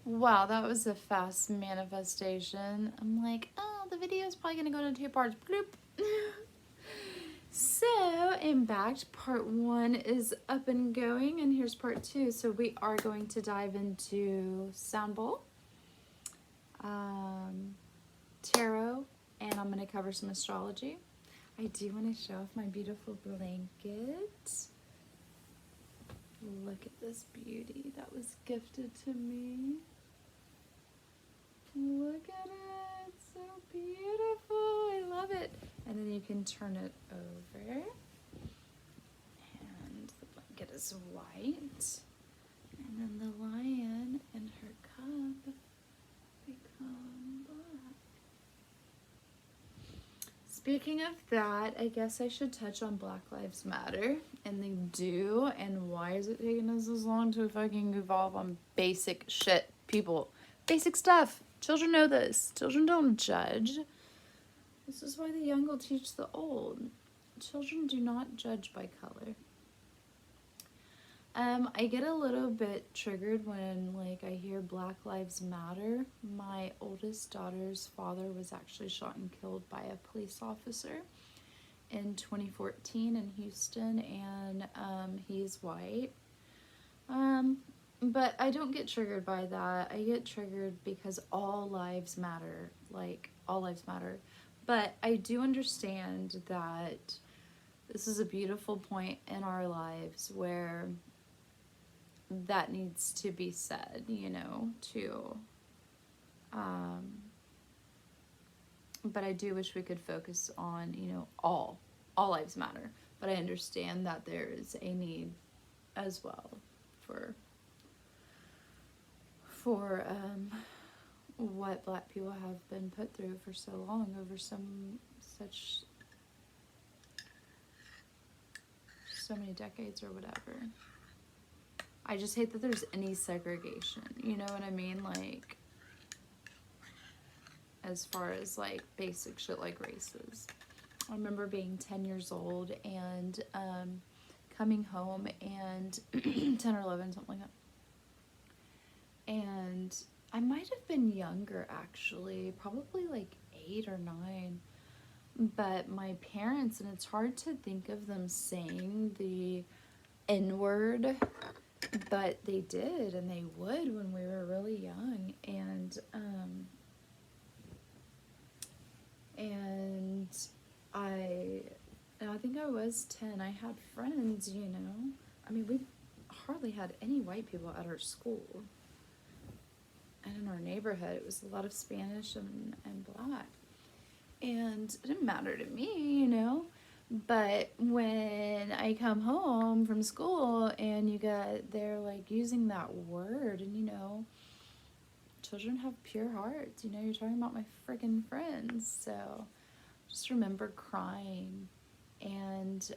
Wow, that was a fast manifestation. I'm like, oh, the video is probably gonna go into two parts. Bloop. So, Impact Part 1 is up and going, and here's Part 2. So, we are going to dive into Sound Bowl, Tarot, and I'm going to cover some astrology. I do want to show off my beautiful blanket. Look at this beauty that was gifted to me. Look at it. It's so beautiful. I love it. And then you can turn it over. And the blanket is white. And then the lion and her cub become black. Speaking of that, I guess I should touch on Black Lives Matter. And they do. And why is it taking us this long to fucking evolve on basic shit, people? Basic stuff. Children know this. Children don't judge. This is why the young will teach the old. Children do not judge by color. I get a little bit triggered when, like, I hear Black Lives Matter. My oldest daughter's father was actually shot and killed by a police officer in 2014 in Houston, and he's white. But I don't get triggered by that. I get triggered because all lives matter. Like, all lives matter. But I do understand that this is a beautiful point in our lives where that needs to be said, you know, too. But I do wish we could focus on, you know, all lives matter. But I understand that there is a need as well for what Black people have been put through for so long over so many decades or whatever. I just hate that there's any segregation, you know what I mean? Like, as far as like basic shit like races. I remember being 10 years old and coming home and 10 or 11, something like that. And I might have been younger actually, probably like 8 or 9. But my parents, and it's hard to think of them saying the N-word, but they did, and they would when we were really young. And I think I was 10. I had friends, you know. I mean, we hardly had any white people at our school. And in our neighborhood, it was a lot of Spanish and Black. And it didn't matter to me, you know. But when I come home from school and they're like using that word, and you know, children have pure hearts, you know, you're talking about my freaking friends. So just remember crying and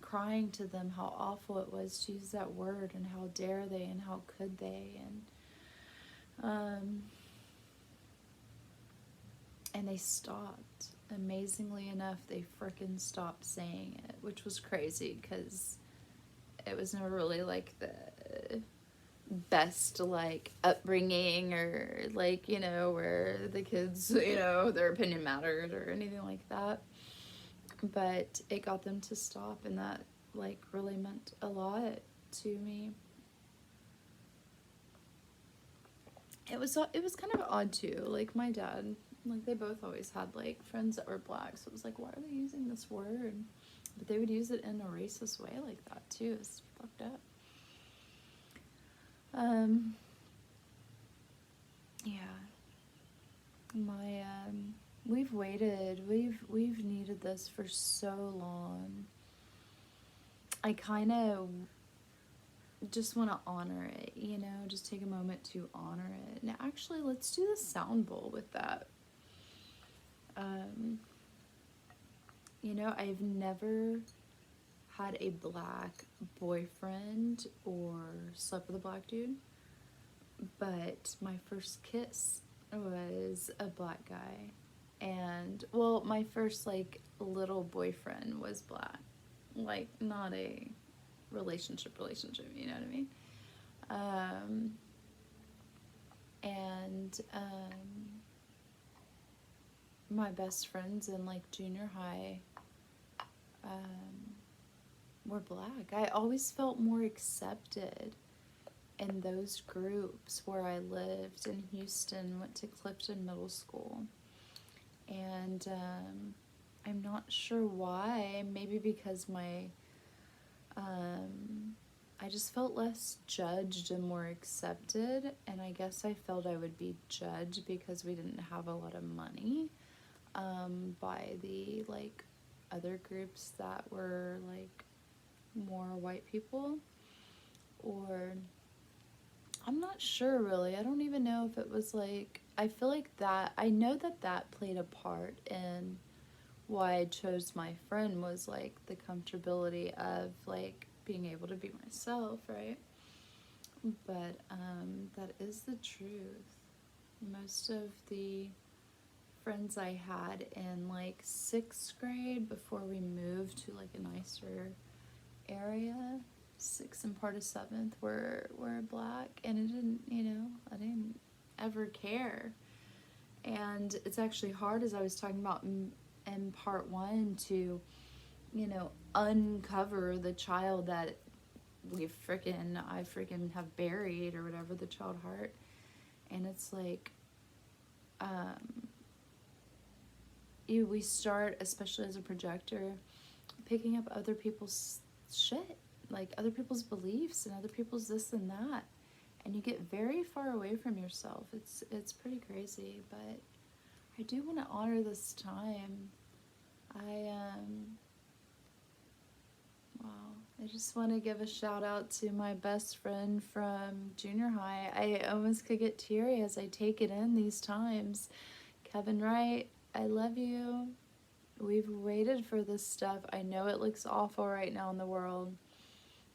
crying to them how awful it was to use that word and how dare they and how could they, and they stopped. Amazingly enough, they frickin' stopped saying it, which was crazy because it was never really like the best like upbringing or like, you know, where the kids, you know, their opinion mattered or anything like that. But it got them to stop, and that like really meant a lot to me. It was kind of odd too. Like my dad, like they both always had like friends that were Black, so it was like, why are they using this word? But they would use it in a racist way like that too. It's fucked up. Yeah. My we've waited. We've needed this for so long. I kind of just want to honor it, you know, just take a moment to honor it. Now, actually, let's do the sound bowl with that. You know, I've never had a Black boyfriend or slept with a Black dude, but my first kiss was a Black guy. And, well, my first, like, little boyfriend was Black. Like, not a relationship, you know what I mean? And my best friends in like junior high were black. I always felt more accepted in those groups where I lived in Houston, went to Clifton Middle School. And I'm not sure why. Maybe because I just felt less judged and more accepted. And I guess I felt I would be judged because we didn't have a lot of money by the like other groups that were like more white people. Or I'm not sure really. I don't even know if it was like, I feel like that, I know that that played a part in why I chose my friend, was like the comfortability of like being able to be myself, right? But that is the truth. Most of the friends I had in like 6th grade, before we moved to like a nicer area, 6th and part of 7th were black, and it didn't, I didn't ever care. And it's actually hard, as I was talking about in part 1, to uncover the child that I freaking have buried, or whatever, the child heart. And it's like we start, especially as a projector, picking up other people's shit, like other people's beliefs and other people's this and that, and you get very far away from yourself. It's pretty crazy. But I do want to honor this time. I just want to give a shout out to my best friend from junior high. I almost could get teary as I take it in these times. Kevin Wright, I love you. We've waited for this stuff. I know it looks awful right now in the world.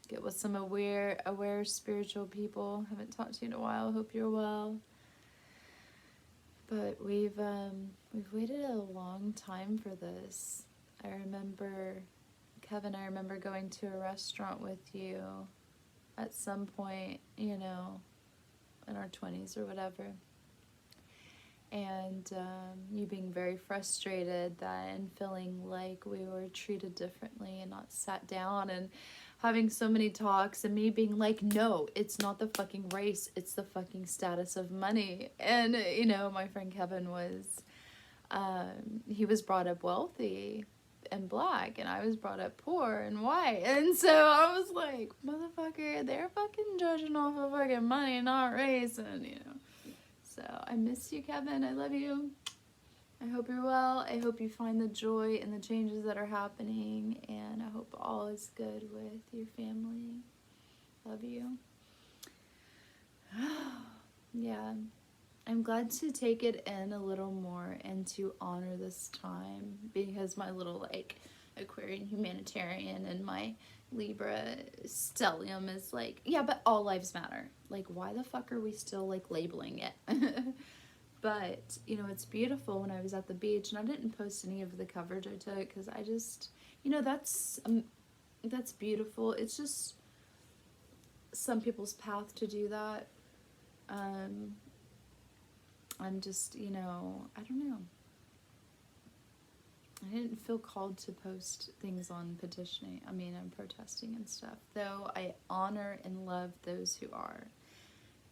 Get with some aware spiritual people. Haven't talked to you in a while. Hope you're well. But we've waited a long time for this. I remember, Kevin, I remember going to a restaurant with you at some point, in our 20s or whatever. And you being very frustrated and feeling like we were treated differently and not sat down, and having so many talks, and me being like, no, it's not the fucking race, it's the fucking status of money. And, my friend Kevin was, he was brought up wealthy and black, and I was brought up poor and white. And so I was like, motherfucker, they're fucking judging off of fucking money, not race. And, So I miss you, Kevin. I love you. I hope you're well. I hope you find the joy in the changes that are happening. And I hope all is good with your family. Love you. Yeah. I'm glad to take it in a little more and to honor this time, because my little Aquarian humanitarian and my Libra stellium is like, yeah, but all lives matter. Like, why the fuck are we still labeling it? But it's beautiful. When I was at the beach, and I didn't post any of the coverage I took because I just, that's beautiful. It's just some people's path to do that. I'm just, I don't know. I didn't feel called to post things on petitioning. I'm protesting and stuff. Though I honor and love those who are.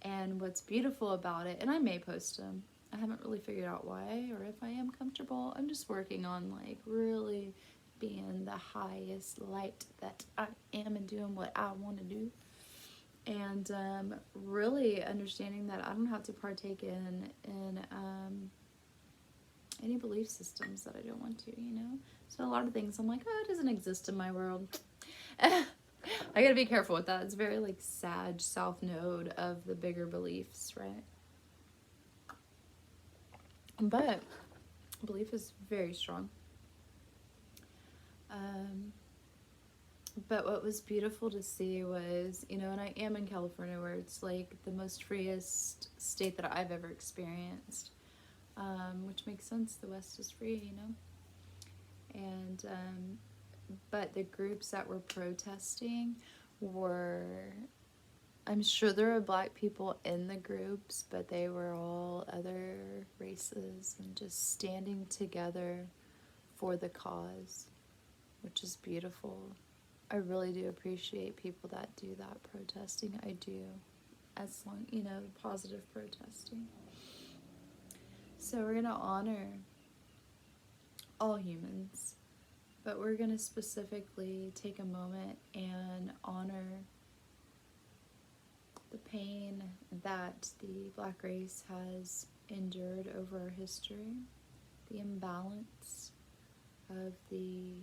And what's beautiful about it, and I may post them. I haven't really figured out why, or if I am comfortable. I'm just working on really being the highest light that I am and doing what I want to do. And really understanding that I don't have to partake in any belief systems that I don't want to, So a lot of things I'm like, oh, it doesn't exist in my world. I gotta be careful with that. It's very Sag South Node of the bigger beliefs, right? But belief is very strong. But what was beautiful to see was, and I am in California, where it's the most freest state that I've ever experienced, which makes sense. The West is free, And, but the groups that were protesting were I'm sure there were black people in the groups, but they were all other races and just standing together for the cause, which is beautiful. I really do appreciate people that do that protesting. I do. As long, positive protesting. So we're going to honor all humans, but we're going to specifically take a moment and honor the pain that the black race has endured over our history, the imbalance of the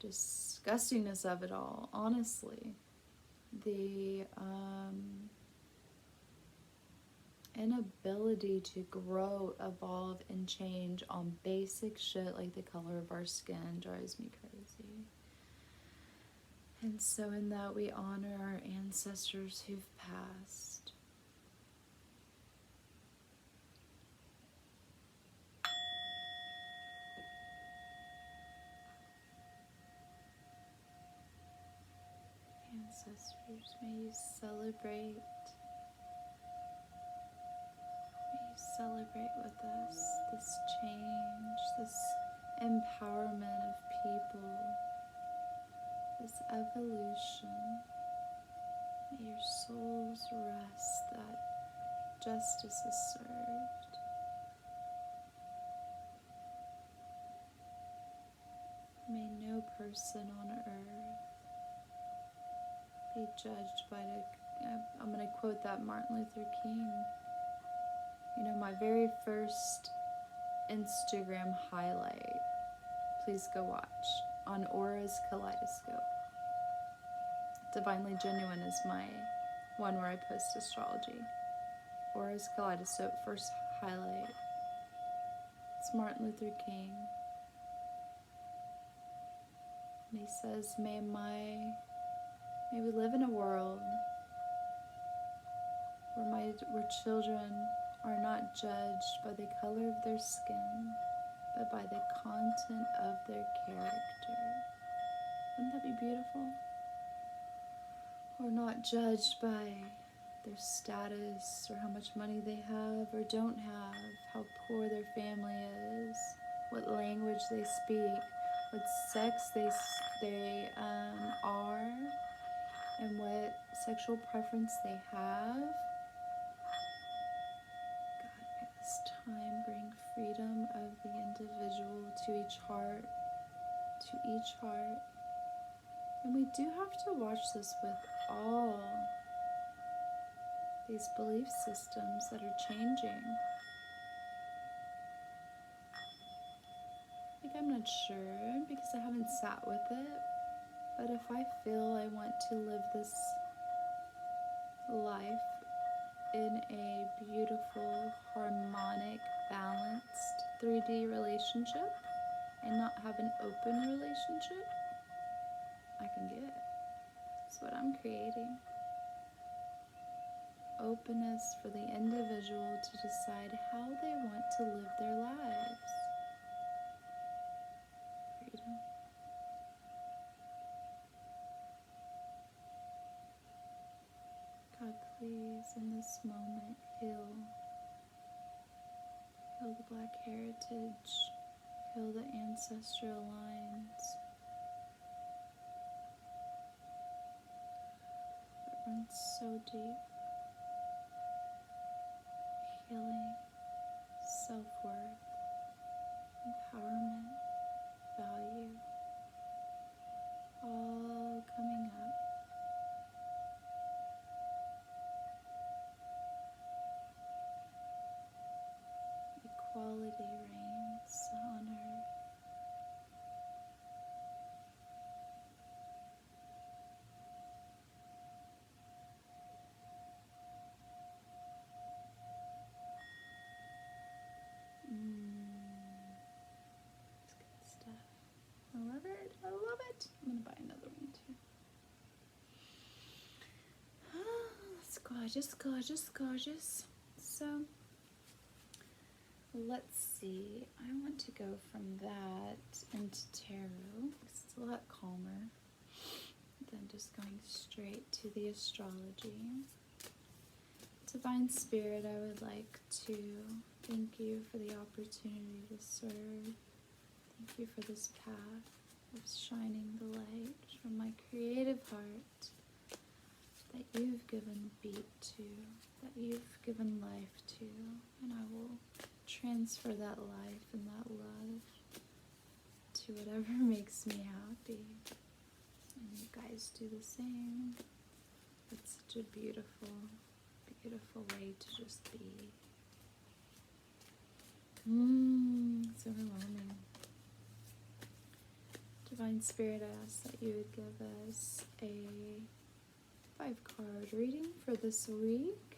disgustingness of it all, honestly, the inability to grow, evolve, and change on basic shit like the color of our skin drives me crazy. And so in that, we honor our ancestors who've passed. Ancestors, may you celebrate. May you celebrate with us this change, this empowerment of people, this evolution. May your souls rest that justice is served. May no person on earth be judged by I'm going to quote that Martin Luther King. My very first Instagram highlight, please go watch, on Aura's Kaleidoscope. Divinely Genuine is my one where I post astrology. Aura's Kaleidoscope, first highlight. It's Martin Luther King. And he says, may we live in a world where children are not judged by the color of their skin, but by the content of their character. Wouldn't that be beautiful? Or not judged by their status, or how much money they have or don't have, how poor their family is, what language they speak, what sex they are, and what sexual preference they have. God, may this time bring freedom of the individual to each heart, And we do have to watch this with all these belief systems that are changing. I'm not sure because I haven't sat with it, but if I feel I want to live this life in a beautiful, harmonic, balanced 3D relationship and not have an open relationship, I can do it. That's what I'm creating. Openness for the individual to decide how they want to live their lives. Freedom. God, please, in this moment, heal the Black heritage, heal the ancestral lines that run so deep. Healing, self-worth, empowerment, value, all coming up. Equality reigns on earth. It's good stuff. I love it. I love it. I'm going to buy another one too. It's gorgeous, gorgeous, gorgeous. So, let's see. I want to go from that into tarot because it's a lot calmer. then just going straight to the astrology. Divine Spirit, I would like to thank you for the opportunity to serve. Thank you for this path of shining the light from my creative heart that you've given beat to, that you've given life to, and I will transfer that life and that love to whatever makes me happy. And you guys do the same. It's such a beautiful, beautiful way to just be. It's overwhelming. Divine Spirit, I ask that you would give us a 5-card reading for this week.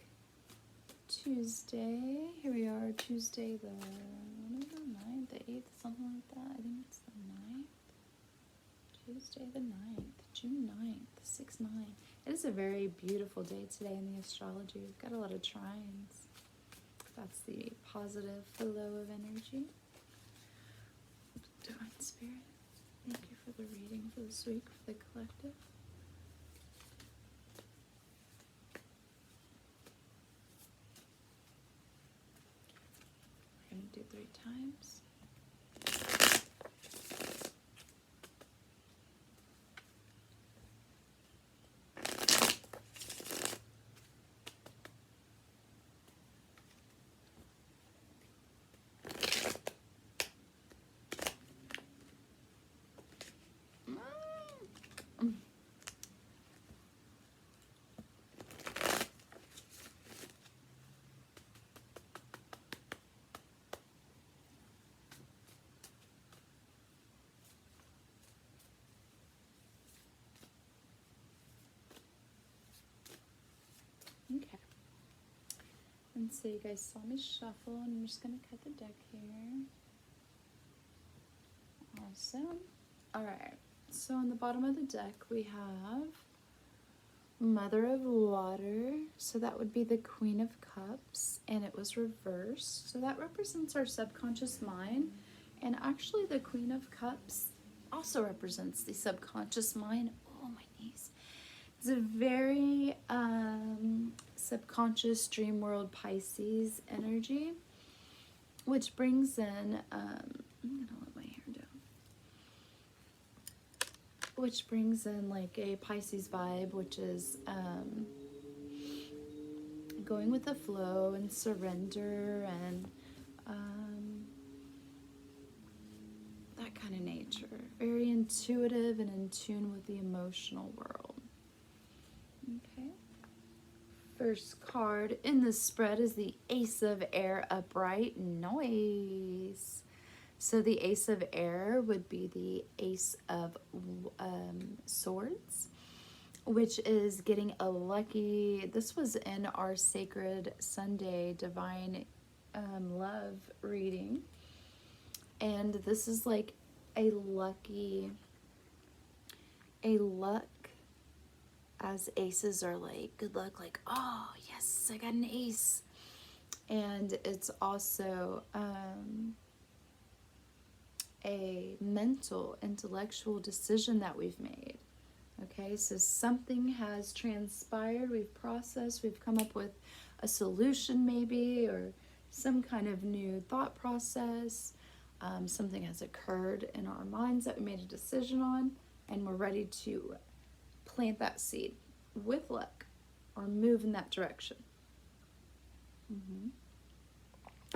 Tuesday, here we are, Tuesday the 9th, the 8th, something like that. I think it's the 9th. Tuesday the 9th, June 9th, 6-9. It is a very beautiful day today in the astrology. We've got a lot of trines. That's the positive flow of energy. Divine Spirit, thank you for the reading for this week for the collective. We're going to do 3 times. Okay. And so you guys saw me shuffle, and I'm just going to cut the deck here. Awesome. Alright, so on the bottom of the deck we have Mother of Water, so that would be the Queen of Cups, and it was reversed. So that represents our subconscious mind, and actually the Queen of Cups also represents the subconscious mind. Oh, my knees. It's a very subconscious dream world Pisces energy, which brings in, I'm gonna let my hair down, which brings in like a Pisces vibe, which is going with the flow and surrender and that kind of nature. Very intuitive and in tune with the emotional world. Okay. First card in the spread is the Ace of Air upright. Nice. So the Ace of Air would be the Ace of Swords, which is getting a lucky, this was in our Sacred Sunday Divine Love reading. And this is like a lucky, luck, as aces are like, good luck, like, oh, yes, I got an ace. And it's also a mental, intellectual decision that we've made. Okay, so something has transpired, we've processed, we've come up with a solution maybe, or some kind of new thought process. Something has occurred in our minds that we made a decision on, and we're ready to plant that seed with luck or move in that direction.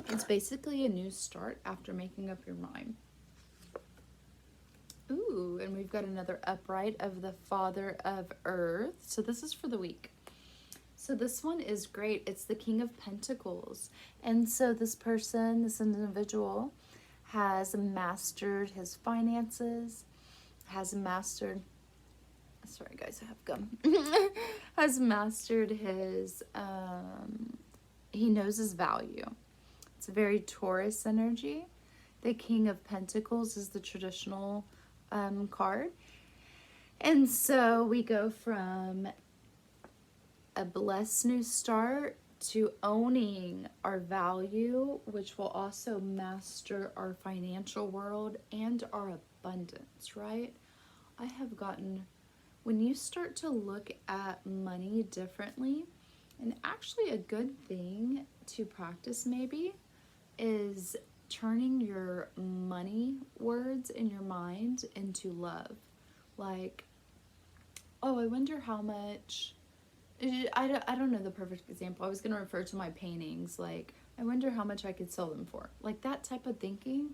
It's basically a new start after making up your mind. Ooh, and we've got another upright of the Father of Earth. So this is for the week. So this one is great. It's the King of Pentacles. And so this person, this individual, has mastered his finances, has mastered, sorry guys, I have gum, has mastered his, he knows his value. It's a very Taurus energy. The King of Pentacles is the traditional card. And so we go from a blessed new start to owning our value, which will also master our financial world and our abundance, right? I have gotten when you start to look at money differently, and actually a good thing to practice maybe is turning your money words in your mind into love. Like, oh, I wonder how much. I don't know the perfect example. I was going to refer to my paintings. Like, I wonder how much I could sell them for. Like, that type of thinking.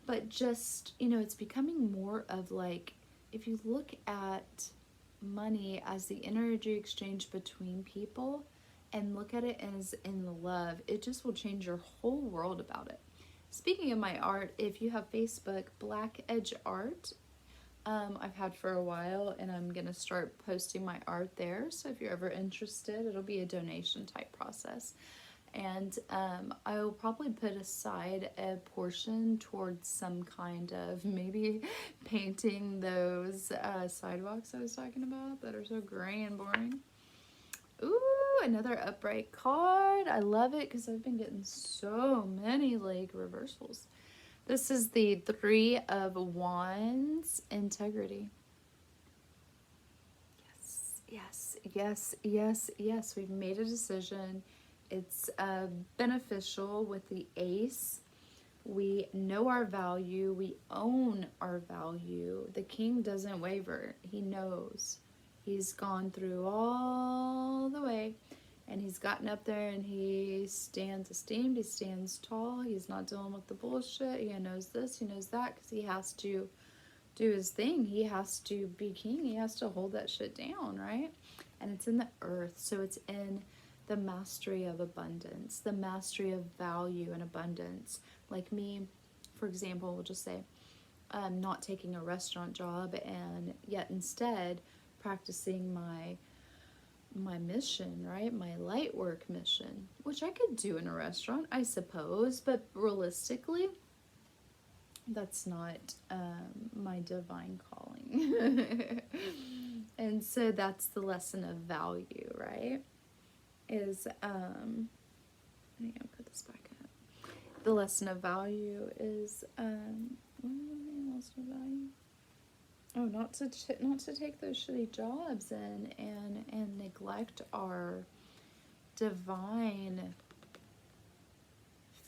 But just, it's becoming more of like, if you look at money as the energy exchange between people and look at it as in love, it just will change your whole world about it. Speaking of my art, if you have Facebook, Black Edge Art, I've had for a while, and I'm going to start posting my art there. So if you're ever interested, it'll be a donation type process. And I will probably put aside a portion towards some kind of maybe painting those sidewalks I was talking about that are so gray and boring. Ooh, another upright card. I love it because I've been getting so many like reversals. This is the Three of Wands, integrity. Yes, yes, yes, yes. We've made a decision. It's beneficial with the Ace. We know our value. We own our value. The King doesn't waver. He knows. He's gone through all the way, and he's gotten up there, and he stands esteemed. He stands tall. He's not dealing with the bullshit. He knows this. He knows that, because he has to do his thing. He has to be king. He has to hold that shit down, right? And it's in the earth. So it's in the mastery of abundance, the mastery of value and abundance. Like me, for example, we'll just say, not taking a restaurant job, and yet instead practicing my mission, right? My light work mission, which I could do in a restaurant, I suppose, but realistically, that's not my divine calling. And so that's the lesson of value, right? Is I think I'll put this back up. The lesson of value is what was the lesson of value? Oh, not to take those shitty jobs and neglect our divine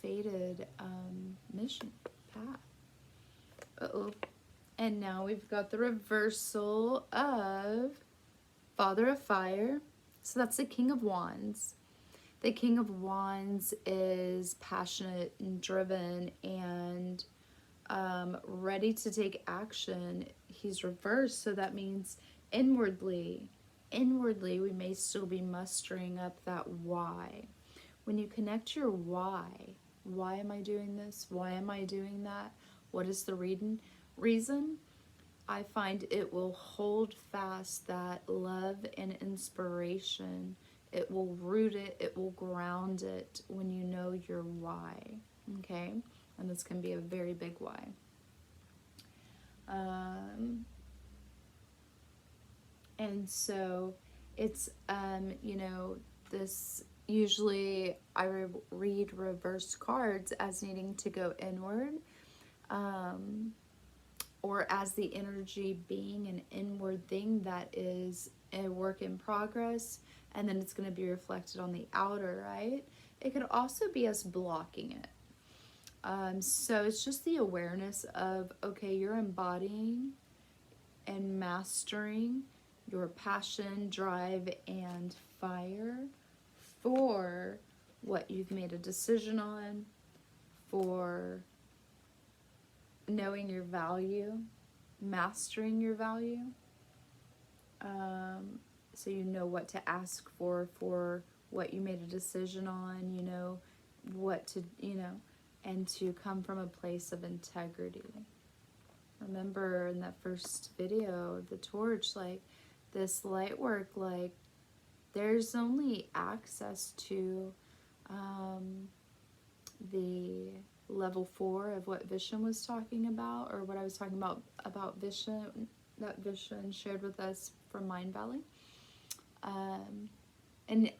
fated mission path. Uh-oh. And now we've got the reversal of Father of Fire. So that's the King of Wands. The King of Wands is passionate and driven and ready to take action. He's reversed, so that means inwardly we may still be mustering up that why. When you connect your why am I doing this? Why am I doing that? What is the reason? I find it will hold fast that love and inspiration. It will root it, it will ground it when you know your why, okay? And this can be a very big why. And so it's, this usually I read reverse cards as needing to go inward, or as the energy being an inward thing that is a work in progress, and then it's going to be reflected on the outer, right? It could also be us blocking it. So it's just the awareness of, okay, you're embodying and mastering your passion, drive, and fire for what you've made a decision on, for knowing your value, mastering your value. So you know what to ask for what you made a decision on, you know, what to, and to come from a place of integrity. Remember in that first video of the torch, like this light work, like there's only access to the level 4 of what Vishen was talking about, or what I was talking about Vishen, that Vishen shared with us from Mind Valley. And